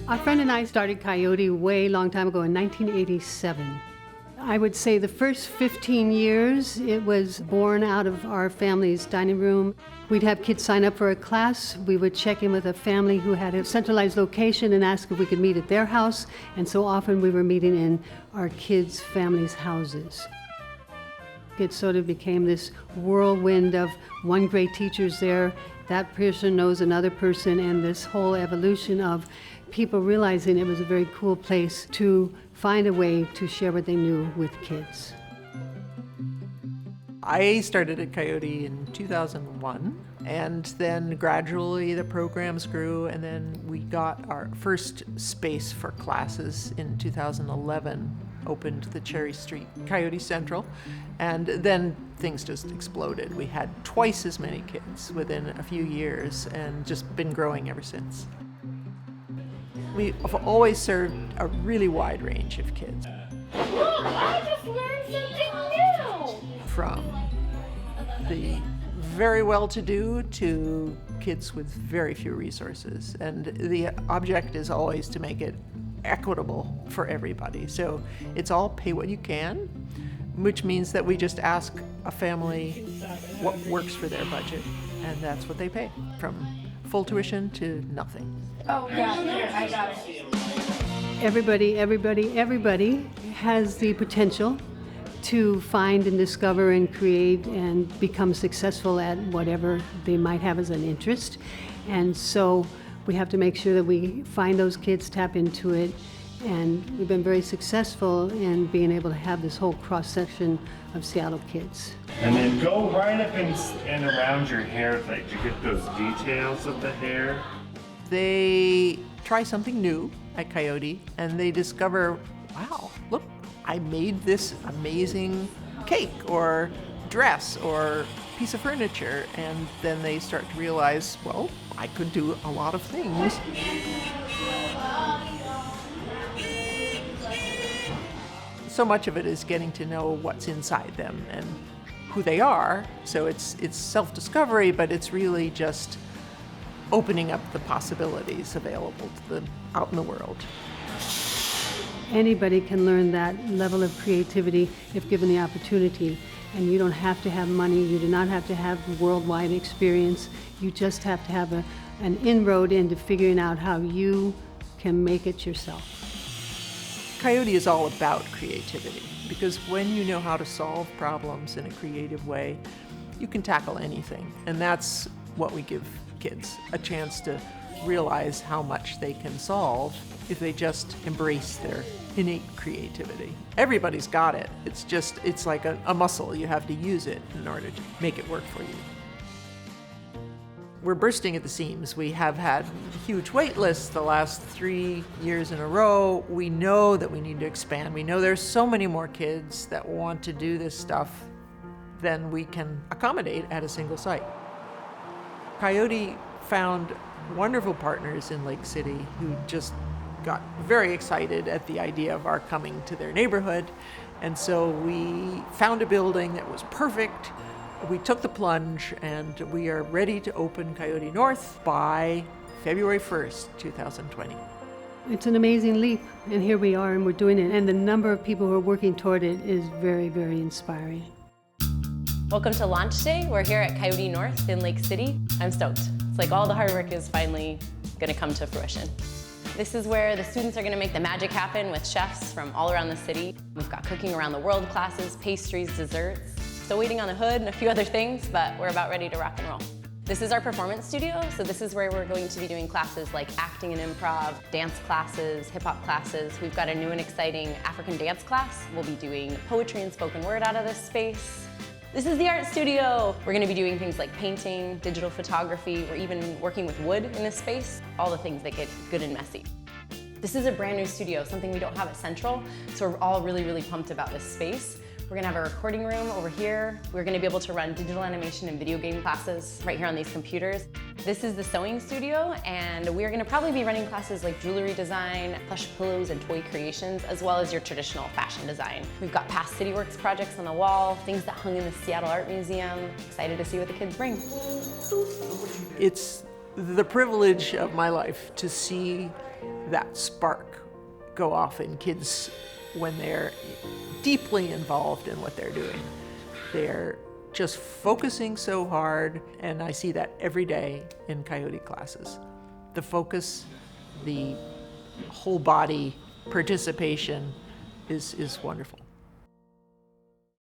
Our friend and I started Coyote way long time ago in 1987. I would say the first 15 years, it was born out of our family's dining room. We'd have kids sign up for a class. We would check in with a family who had a centralized location and ask if we could meet at their house. And so often we were meeting in our kids' families' houses. It sort of became this whirlwind of one great teacher's there, that person knows another person, and this whole evolution of people realizing it was a very cool place to find a way to share what they knew with kids. I started at Coyote in 2001, and then gradually the programs grew, and then we got our first space for classes in 2011, opened the Cherry Street Coyote Central, and then things just exploded. We had twice as many kids within a few years and just been growing ever since. We have always served a really wide range of kids. Look, I just learned something new! From the very well-to-do to kids with very few resources. And the object is always to make it equitable for everybody. So it's all pay what you can, which means that we just ask a family what works for their budget, and that's what they pay, from full tuition to nothing. Oh, yeah, here, I got it. Everybody has the potential to find and discover and create and become successful at whatever they might have as an interest. And so we have to make sure that we find those kids, tap into it, and we've been very successful in being able to have this whole cross-section of Seattle kids. And then go right up and around your hair, like to get those details of the hair. They try something new at Coyote and they discover, wow, look, I made this amazing cake or dress or piece of furniture, and then they start to realize, well, I could do a lot of things. So much of it is getting to know what's inside them and who they are. So it's self-discovery, but it's really just opening up the possibilities available to them out in the world. Anybody can learn that level of creativity if given the opportunity. And you don't have to have money, you do not have to have worldwide experience. You just have to have an inroad into figuring out how you can make it yourself. Coyote is all about creativity, because when you know how to solve problems in a creative way, you can tackle anything. And that's what we give kids, a chance to realize how much they can solve if they just embrace their innate creativity. Everybody's got it. It's like a muscle. You have to use it in order to make it work for you. We're bursting at the seams. We have had huge wait lists the last 3 years in a row. We know that we need to expand. We know there's so many more kids that want to do this stuff than we can accommodate at a single site. Coyote found wonderful partners in Lake City who just got very excited at the idea of our coming to their neighborhood. And so we found a building that was perfect. We took the plunge, and we are ready to open Coyote North by February 1st, 2020. It's an amazing leap, and here we are, and we're doing it. And the number of people who are working toward it is very, very inspiring. Welcome to launch day. We're here at Coyote North in Lake City. I'm stoked. It's like all the hard work is finally going to come to fruition. This is where the students are going to make the magic happen with chefs from all around the city. We've got cooking around the world classes, pastries, desserts. Still waiting on the hood and a few other things, but we're about ready to rock and roll. This is our performance studio, so this is where we're going to be doing classes like acting and improv, dance classes, hip-hop classes. We've got a new and exciting African dance class. We'll be doing poetry and spoken word out of this space. This is the art studio. We're gonna be doing things like painting, digital photography. We're even working with wood in this space, all the things that get good and messy. This is a brand new studio, something we don't have at Central, so we're all really, really pumped about this space. We're gonna have a recording room over here. We're gonna be able to run digital animation and video game classes right here on these computers. This is the sewing studio, and we're gonna probably be running classes like jewelry design, plush pillows and toy creations, as well as your traditional fashion design. We've got past CityWorks projects on the wall, things that hung in the Seattle Art Museum. Excited to see what the kids bring. It's the privilege of my life to see that spark go off in kids when they're deeply involved in what they're doing. They're just focusing so hard, and I see that every day in Coyote classes. The focus, the whole body participation is wonderful.